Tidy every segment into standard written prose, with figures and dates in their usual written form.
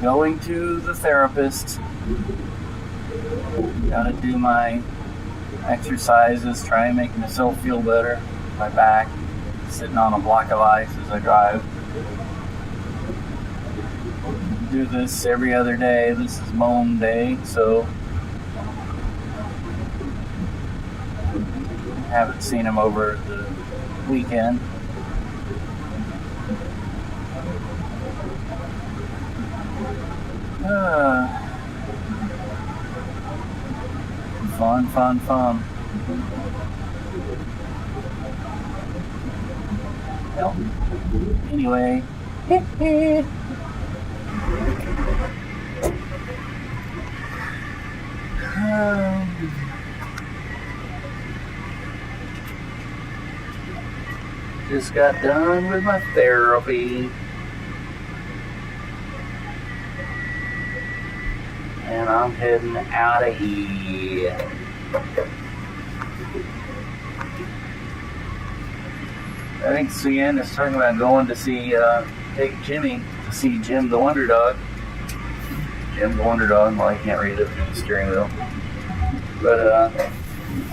going to the therapist. Gotta do my exercises, try and make myself feel better. My back, sitting on a block of ice as I drive. Do this every other day. This is moan day, so haven't seen him over the weekend. Fun. Well, anyway. Just got done with my therapy. And I'm heading out of here. I think Cian is talking about going to see, take Jimmy to see Jim the Wonder Dog. Jim the Wonder Dog, well, I can't read it through the steering wheel. But,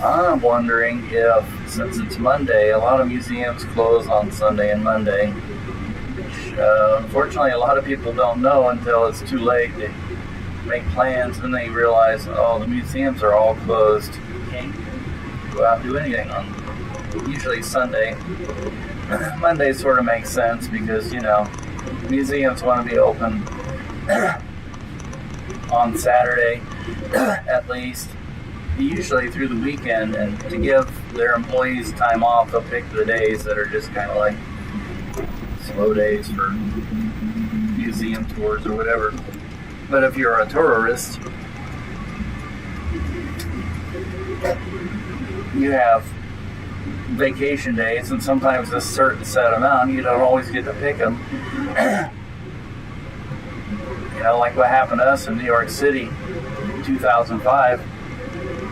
I'm wondering if, since it's Monday, a lot of museums close on Sunday and Monday. Which, unfortunately, a lot of people don't know until it's too late. They make plans and they realize, oh, the museums are all closed. You can't go out and do anything on usually Sunday. Monday sort of makes sense because, museums want to be open on Saturday at least, usually through the weekend, and to give their employees time off, they'll pick the days that are just kind of like slow days for museum tours or whatever. But if you're a tourist, you have vacation days, and sometimes a certain set amount, you don't always get to pick them. Like what happened to us in New York City in 2005.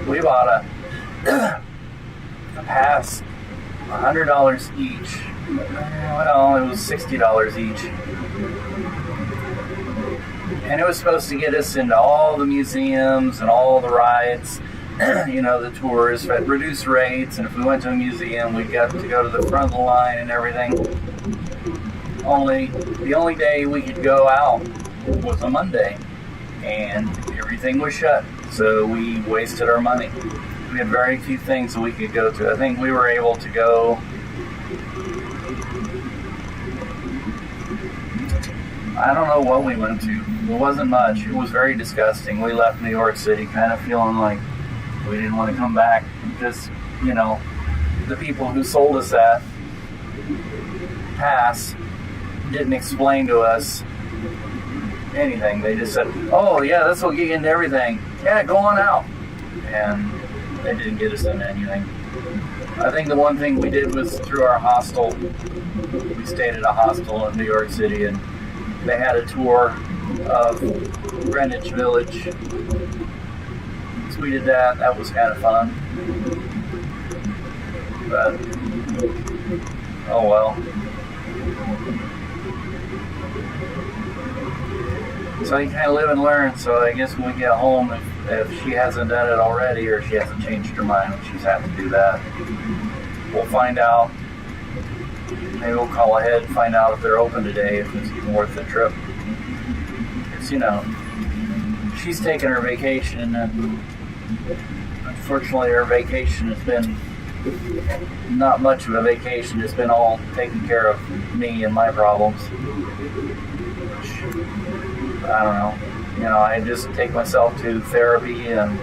We bought a pass, $100 each. Well, it was $60 each. And it was supposed to get us into all the museums and all the rides, the tours at reduced rates. And if we went to a museum, we got to go to the front of the line and everything. The only day we could go out was a Monday, and everything was shut. So we wasted our money. We had very few things that we could go to. I think we were able to go, I don't know what we went to. It wasn't much. It was very disgusting. We left New York City kind of feeling like we didn't want to come back because, the people who sold us that pass didn't explain to us anything. They just said, oh yeah, this will get you into everything. Yeah, go on out. And they didn't get us into anything. I think the one thing we did was through our hostel. We stayed at a hostel in New York City, and they had a tour of Greenwich Village. So we did that. That was kind of fun. But, oh well. So you kind of live and learn. So I guess when we get home, if she hasn't done it already or she hasn't changed her mind, she's had to do that. We'll find out. Maybe we'll call ahead and find out if they're open today, if it's even worth the trip. Because, she's taking her vacation, and unfortunately her vacation has been not much of a vacation. It's been all taking care of me and my problems. I don't know. I just take myself to therapy, and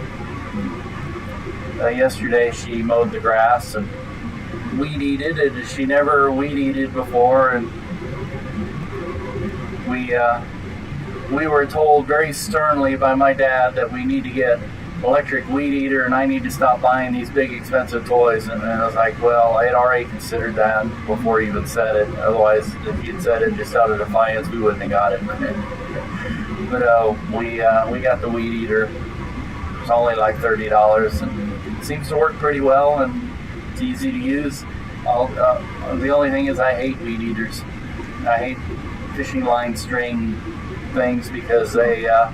yesterday she mowed the grass and weed-eated, and she never weed-eated before, and we were told very sternly by my dad that we need to get electric weed eater, and I need to stop buying these big expensive toys. And I was like, well, I had already considered that before he even said it. Otherwise, if he'd said it just out of defiance, we wouldn't have got it. But we got the weed eater. It's only like $30, and it seems to work pretty well, and it's easy to use. The only thing is I hate weed eaters. I hate fishing line string things because that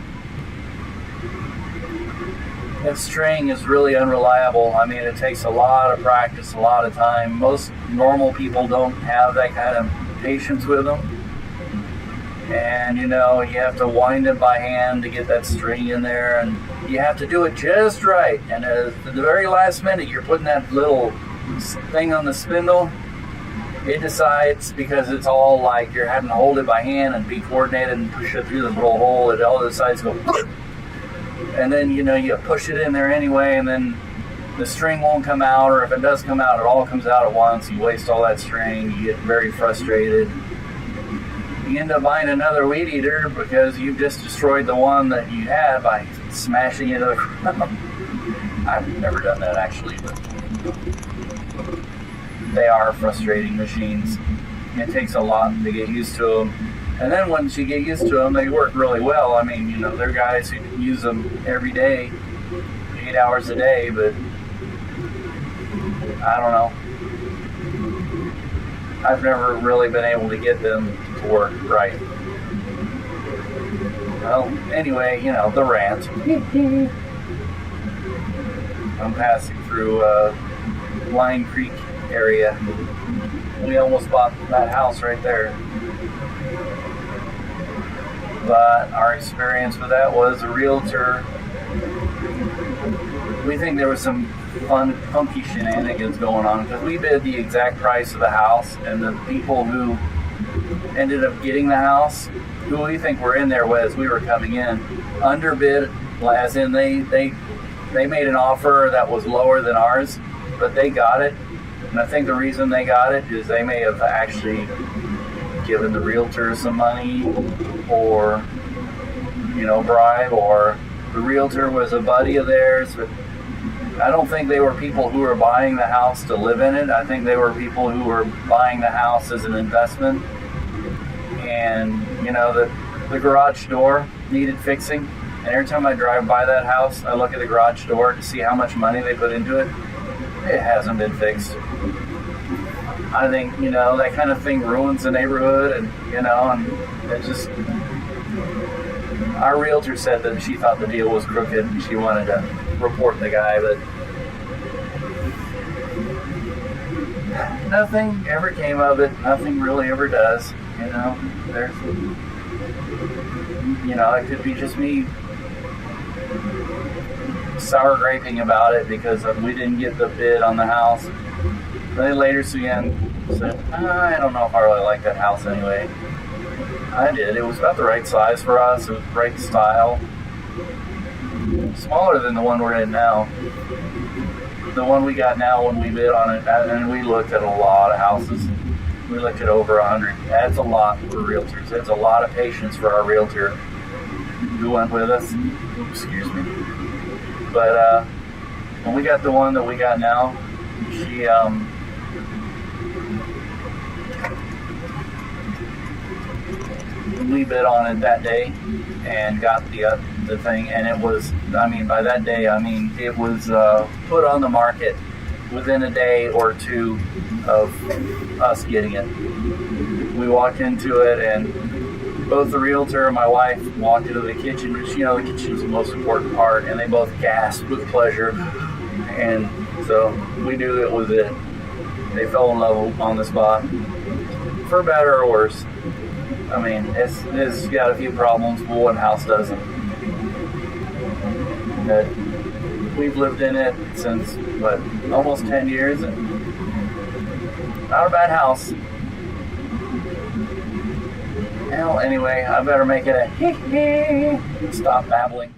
string is really unreliable. I mean, it takes a lot of practice, a lot of time. Most normal people don't have that kind of patience with them. And you have to wind it by hand to get that string in there, and you have to do it just right. And at the very last minute, you're putting that little thing on the spindle. It decides, because it's all like you're having to hold it by hand and be coordinated and push it through the little hole, it all decides to go, and then you push it in there anyway, and then the string won't come out, or if it does come out, it all comes out at once. You waste all that string, you get very frustrated. You end up buying another weed eater because you've just destroyed the one that you had by smashing it to the ground. I've never done that actually, but they are frustrating machines. It takes a lot to get used to them. And then once you get used to them, they work really well. I mean, there are guys who use them every day, 8 hours a day, but I don't know. I've never really been able to get them to work right. Well, anyway, the rant. I'm passing through Line Creek area. We almost bought that house right there. But our experience with that was a realtor. We think there was some funky shenanigans going on because we bid the exact price of the house, and the people who ended up getting the house, who we think were in there as we were coming in, underbid, as in they made an offer that was lower than ours, but they got it. And I think the reason they got it is they may have actually given the realtor some money, or bribe, or the realtor was a buddy of theirs. But I don't think they were people who were buying the house to live in it. I think they were people who were buying the house as an investment. And the garage door needed fixing, and every time I drive by that house, I look at the garage door to see how much money they put into it. It hasn't been fixed. I think that kind of thing ruins the neighborhood, and and it's just, our realtor said that she thought the deal was crooked and she wanted to report the guy, but nothing ever came of it. Nothing really ever does. There's, it could be just me sour graping about it because we didn't get the bid on the house. Then later Sue-Ann said, I don't know if I really like that house anyway. I did. It was about the right size for us. It was the right style. Smaller than the one we're in now. The one we got now, when we bid on it, and we looked at a lot of houses. We looked at over 100. That's a lot for realtors. That's a lot of patience for our realtor who went with us. Excuse me. But when we got the one that we got now, she we bid on it that day and got the thing, and it was, by that day, it was put on the market within a day or two of us getting it. We walked into it, and both the realtor and my wife walked into the kitchen, which, the kitchen is the most important part, and they both gasped with pleasure. And so we knew it was it. They fell in love on the spot, for better or worse. It's got a few problems, but one house doesn't. But we've lived in it since, almost 10 years, and not a bad house. Well, anyway, I better make it a stop babbling.